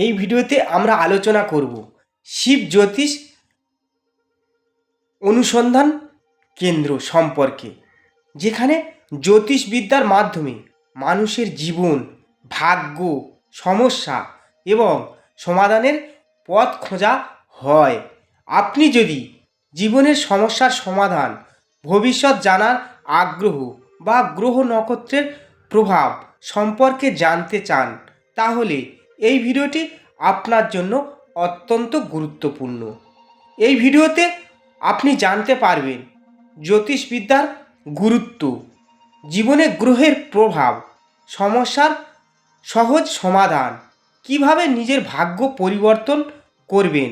এই ভিডিওতে আমরা আলোচনা করব শিব জ্যোতিষ অনুসন্ধান কেন্দ্র সম্পর্কে, যেখানে জ্যোতিষবিদ্যার মাধ্যমে মানুষের জীবন, ভাগ্য, সমস্যা এবং সমাধানের পথ খোঁজা হয়। আপনি যদি জীবনের সমস্যার সমাধান, ভবিষ্যৎ জানার আগ্রহ বা গ্রহ নক্ষত্রের প্রভাব সম্পর্কে জানতে চান, তাহলে এই ভিডিওটি আপনার জন্য অত্যন্ত গুরুত্বপূর্ণ। এই ভিডিওতে আপনি জানতে পারবেন জ্যোতিষবিদ্যার গুরুত্ব, জীবনে গ্রহের প্রভাব, সমস্যার সহজ সমাধান, কিভাবে নিজের ভাগ্য পরিবর্তন করবেন।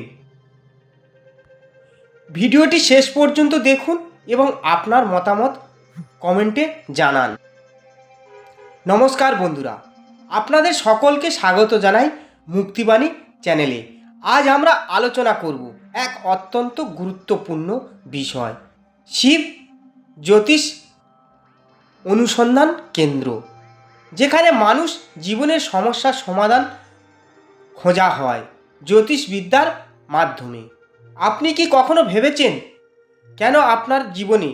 ভিডিওটি শেষ পর্যন্ত দেখুন এবং আপনার মতামত কমেন্টে জানান। নমস্কার বন্ধুরা, আপনাদের সকলকে স্বাগত জানাই মুক্তিবাণী চ্যানেলে। আজ আমরা আলোচনা করব এক অত্যন্ত গুরুত্বপূর্ণ বিষয়, শিব জ্যোতিষ অনুসন্ধান কেন্দ্র, যেখানে মানুষ জীবনের সমস্যার সমাধান খোঁজা হয় জ্যোতিষবিদ্যার মাধ্যমে। আপনি কি কখনো ভেবেছেন কেন আপনার জীবনে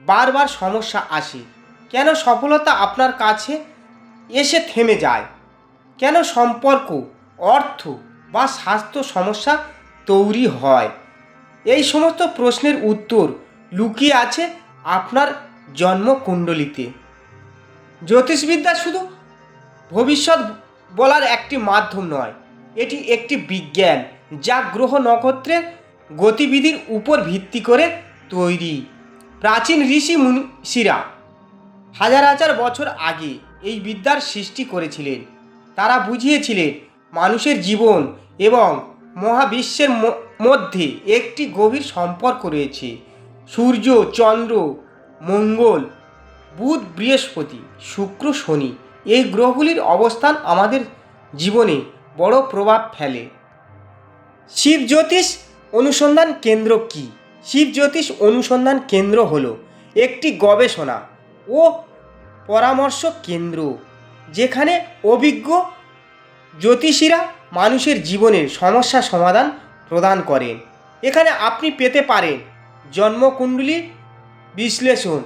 বারবার সমস্যা আসে? কেন সফলতা আপনার কাছে এসে থেমে যায়? কেন সম্পর্ক, অর্থ বা স্বাস্থ্য সমস্যা তৈরি হয়? এই সমস্ত প্রশ্নের উত্তর লুকিয়ে আছে আপনার জন্মকুণ্ডলিতে। জ্যোতিষবিদ্যা শুধু ভবিষ্যৎ বলার একটি মাধ্যম নয়, এটি একটি বিজ্ঞান যা গ্রহ নক্ষত্রের গতিবিধির উপর ভিত্তি করে তৈরি। প্রাচীন ঋষি মুনিষীরা হাজার হাজার বছর আগে এই বিদ্যার সৃষ্টি করেছিলেন। তারা বুঝিয়েছিলেন মানুষের জীবন এবং মহাবিশ্বের মধ্যে একটি গভীর সম্পর্ক রয়েছে। সূর্য, চন্দ্র, মঙ্গল, বুধ, বৃহস্পতি, শুক্র, শনি, এই গ্রহগুলির অবস্থান আমাদের জীবনে বড় প্রভাব ফেলে। শিব জ্যোতিষ অনুসন্ধান কেন্দ্র কি? শিব জ্যোতিষ অনুসন্ধান কেন্দ্র হল একটি গবেষণা ও পরামর্শ কেন্দ্র, যেখানে অভিজ্ঞ জ্যোতিষীরা মানুষের জীবনের সমস্যা সমাধান প্রদান করেন। এখানে আপনি পেতে পারেন জন্মকুণ্ডলী বিশ্লেষণ,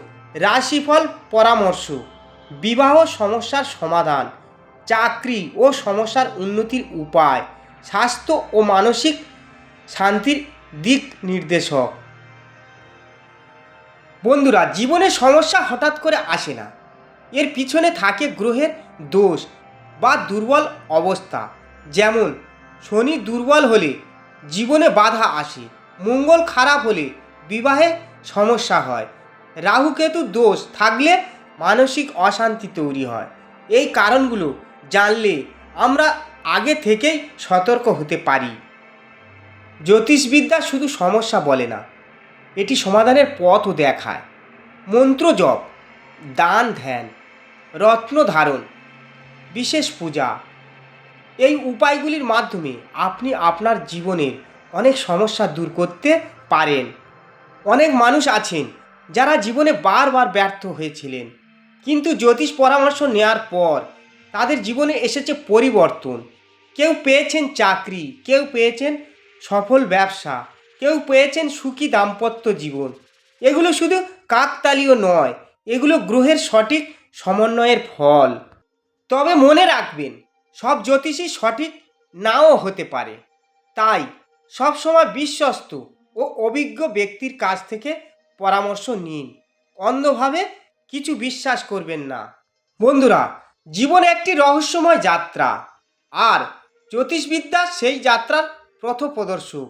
রাশিফল পরামর্শ, বিবাহ সমস্যার সমাধান, চাকরি ও সমস্যার উন্নতির উপায়, স্বাস্থ্য ও মানসিক শান্তির দিক নির্দেশক। বন্ধুরা, জীবনে সমস্যা হঠাৎ করে আসে না। এর পিছনে থাকে গ্রহের দোষ বা দুর্বল অবস্থা। যেমন শনি দুর্বল হলে জীবনে বাধা আসে, মঙ্গল খারাপ হলে বিবাহে সমস্যা হয়, রাহু কেতু দোষ থাকলে মানসিক অশান্তি তৈরি হয়। এই কারণগুলো জানলে আমরা আগে থেকেই সতর্ক হতে পারি। জ্যোতিষবিদ্যা শুধু সমস্যা বলে না, এটি সমাধানের পথও দেখায়। মন্ত্র জপ, দান ধ্যান, রত্ন ধারণ, বিশেষ পূজা, এই উপায়গুলির মাধ্যমে আপনি আপনার জীবনের অনেক সমস্যা দূর করতে পারেন। অনেক মানুষ আছেন যারা জীবনে বারবার ব্যর্থ হয়েছিলেন, কিন্তু জ্যোতিষ পরামর্শ নেওয়ার পর তাদের জীবনে এসেছে পরিবর্তন। কেউ পেয়েছেন চাকরি, কেউ পেয়েছেন সফল ব্যবসা, কেউ পেয়েছেন সুখী দাম্পত্য জীবন। এগুলো শুধু কাকতালীয় নয়, এগুলো গ্রহের সঠিক সমন্বয়ের ফল। তবে মনে রাখবেন, সব জ্যোতিষী সঠিক নাও হতে পারে, তাই সবসময় বিশ্বস্ত ও অভিজ্ঞ ব্যক্তির কাছ থেকে পরামর্শ নিন। অন্ধভাবে কিছু বিশ্বাস করবেন না। বন্ধুরা, জীবন একটি রহস্যময় যাত্রা, আর জ্যোতিষবিদ্যা সেই যাত্রার পথপ্রদর্শক।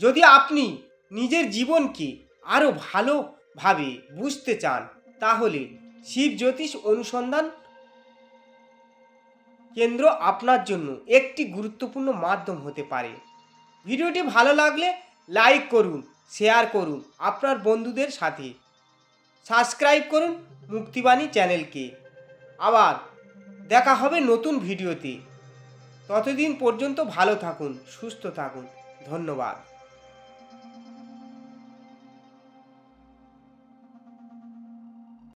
যদি আপনি নিজের জীবনকে আরও ভালোভাবে বুঝতে চান, তাহলে শিব জ্যোতিষ অনুসন্ধান কেন্দ্র আপনার জন্য একটি গুরুত্বপূর্ণ মাধ্যম হতে পারে। ভিডিওটি ভালো লাগলে লাইক করুন, শেয়ার করুন আপনার বন্ধুদের সাথে, সাবস্ক্রাইব করুন মুক্তিবাণী চ্যানেলকে। আবার দেখা হবে নতুন ভিডিওতে। ততদিন পর্যন্ত ভালো থাকুন, সুস্থ থাকুন। ধন্যবাদ।